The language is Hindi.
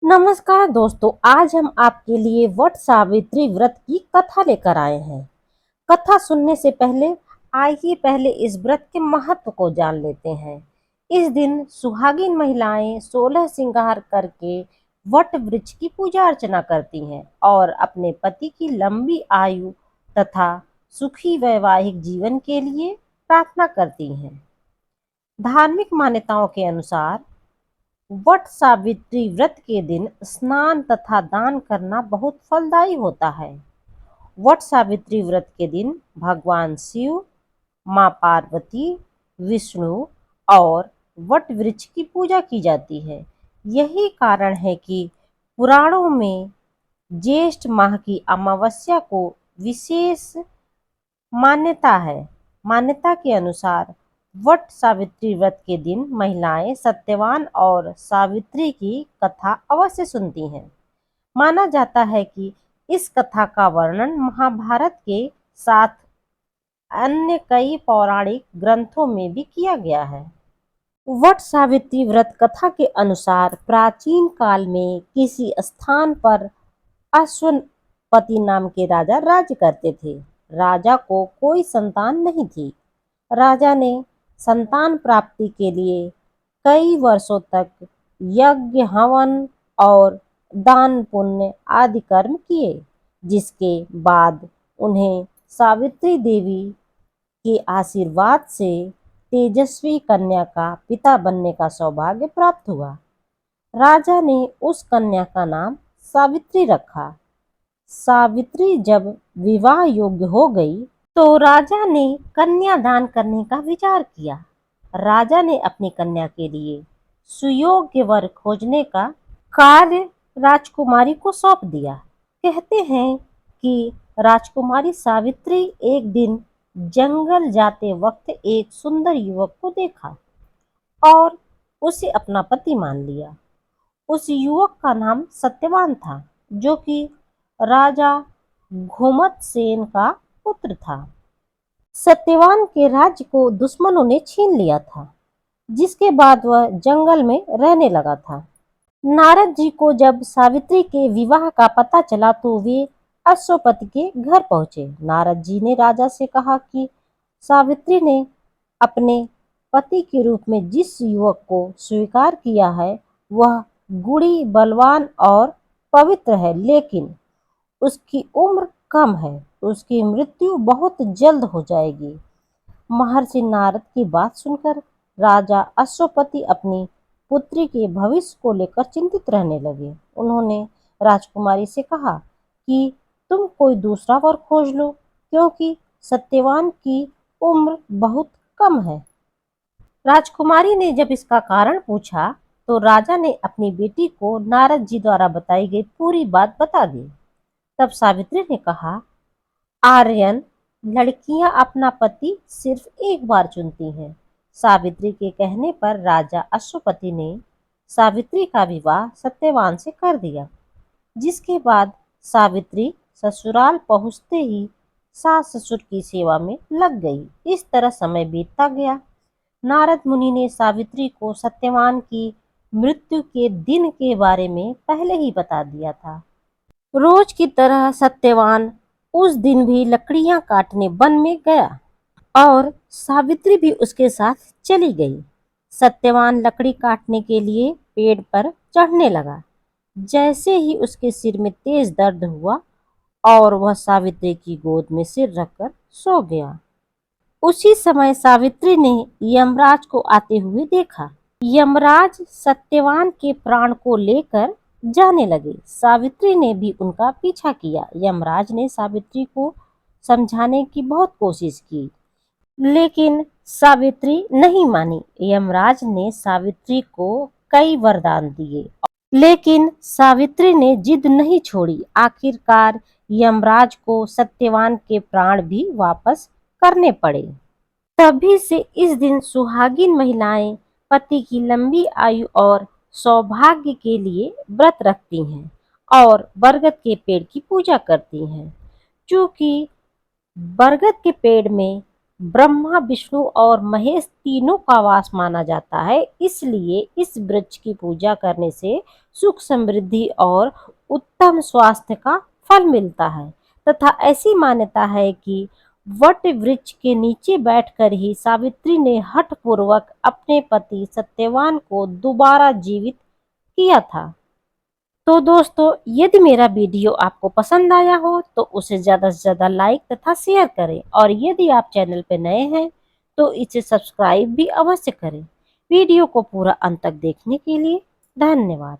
नमस्कार दोस्तों, आज हम आपके लिए वट सावित्री व्रत की कथा लेकर आए हैं। कथा सुनने से पहले आइए पहले इस व्रत के महत्व को जान लेते हैं। इस दिन सुहागिन महिलाएं 16 श्रृंगार करके वट वृक्ष की पूजा अर्चना करती हैं और अपने पति की लंबी आयु तथा सुखी वैवाहिक जीवन के लिए प्रार्थना करती हैं। धार्मिक मान्यताओं के अनुसार वट सावित्री व्रत के दिन स्नान तथा दान करना बहुत फलदायी होता है। वट सावित्री व्रत के दिन भगवान शिव, माँ पार्वती, विष्णु और वट वृक्ष की पूजा की जाती है। यही कारण है कि पुराणों में ज्येष्ठ माह की अमावस्या को विशेष मान्यता है। मान्यता के अनुसार वट सावित्री व्रत के दिन महिलाएं सत्यवान और सावित्री की कथा अवश्य सुनती हैं। माना जाता है कि इस कथा का वर्णन महाभारत के साथ अन्य कई पौराणिक ग्रंथों में भी किया गया है। वट सावित्री व्रत कथा के अनुसार प्राचीन काल में किसी स्थान पर अश्वपति नाम के राजा राज्य करते थे। राजा को कोई संतान नहीं थी। राजा ने संतान प्राप्ति के लिए कई वर्षों तक यज्ञ, हवन और दान पुण्य आदि कर्म किए, जिसके बाद उन्हें सावित्री देवी के आशीर्वाद से तेजस्वी कन्या का पिता बनने का सौभाग्य प्राप्त हुआ। राजा ने उस कन्या का नाम सावित्री रखा। सावित्री जब विवाह योग्य हो गई तो राजा ने कन्यादान करने का विचार किया। राजा ने अपनी कन्या के लिए सुयोग्य वर खोजने का कार्य राजकुमारी को सौंप दिया। कहते हैं कि राजकुमारी सावित्री एक दिन जंगल जाते वक्त एक सुंदर युवक को देखा और उसे अपना पति मान लिया। उस युवक का नाम सत्यवान था, जो कि राजा घुमतसेन का पुत्र था। सत्यवान के राज्य को दुश्मनों ने छीन लिया था, जिसके बाद वह जंगल में रहने लगा था। नारद जी को जब सावित्री के विवाह का पता चला तो वे अश्वपति के घर पहुंचे। नारद जी ने राजा से कहा कि सावित्री ने अपने पति के रूप में जिस युवक को स्वीकार किया है वह गुणी, बलवान और पवित्र है, लेकिन उसकी उम्र कम है। उसकी मृत्यु बहुत जल्द हो जाएगी। महर्षि नारद की बात सुनकर राजा अश्वपति अपनी पुत्री के भविष्य को लेकर चिंतित रहने लगे। उन्होंने राजकुमारी से कहा कि तुम कोई दूसरा वर खोज लो, क्योंकि सत्यवान की उम्र बहुत कम है। राजकुमारी ने जब इसका कारण पूछा तो राजा ने अपनी बेटी को नारद जी द्वारा बताई गई पूरी बात बता दी। तब सावित्री ने कहा, आर्यन, लड़कियां अपना पति सिर्फ एक बार चुनती हैं। सावित्री के कहने पर राजा अश्वपति ने सावित्री का विवाह सत्यवान से कर दिया, जिसके बाद सावित्री ससुराल पहुंचते ही सास ससुर की सेवा में लग गई। इस तरह समय बीतता गया। नारद मुनि ने सावित्री को सत्यवान की मृत्यु के दिन के बारे में पहले ही बता दिया था। रोज की तरह सत्यवान उस दिन भी लकड़ियां काटने वन में गया और सावित्री भी उसके साथ चली गई। सत्यवान लकड़ी काटने के लिए पेड़ पर चढ़ने लगा। जैसे ही उसके सिर में तेज दर्द हुआ और वह सावित्री की गोद में सिर रखकर सो गया। उसी समय सावित्री ने यमराज को आते हुए देखा। यमराज सत्यवान के प्राण को लेकर जाने लगे। सावित्री ने भी उनका पीछा किया। यमराज ने सावित्री को समझाने की बहुत कोशिश की, लेकिन सावित्री नहीं मानी। यमराज ने सावित्री को कई वरदान दिए, लेकिन सावित्री ने जिद नहीं छोड़ी। आखिरकार यमराज को सत्यवान के प्राण भी वापस करने पड़े। तभी से इस दिन सुहागिन महिलाएं पति की लंबी आयु और सौभाग्य के लिए व्रत रखती हैं और बरगद के पेड़ की पूजा करती हैं। क्योंकि बरगद के पेड़ में ब्रह्मा, विष्णु और महेश तीनों का वास माना जाता है। इसलिए इस वृक्ष की पूजा करने से सुख, समृद्धि और उत्तम स्वास्थ्य का फल मिलता है तथा ऐसी मान्यता है कि वट वृक्ष के नीचे बैठकर ही सावित्री ने हठ पूर्वक अपने पति सत्यवान को दोबारा जीवित किया था। तो दोस्तों, यदि मेरा वीडियो आपको पसंद आया हो तो उसे ज़्यादा से ज़्यादा लाइक तथा शेयर करें और यदि आप चैनल पर नए हैं तो इसे सब्सक्राइब भी अवश्य करें। वीडियो को पूरा अंत तक देखने के लिए धन्यवाद।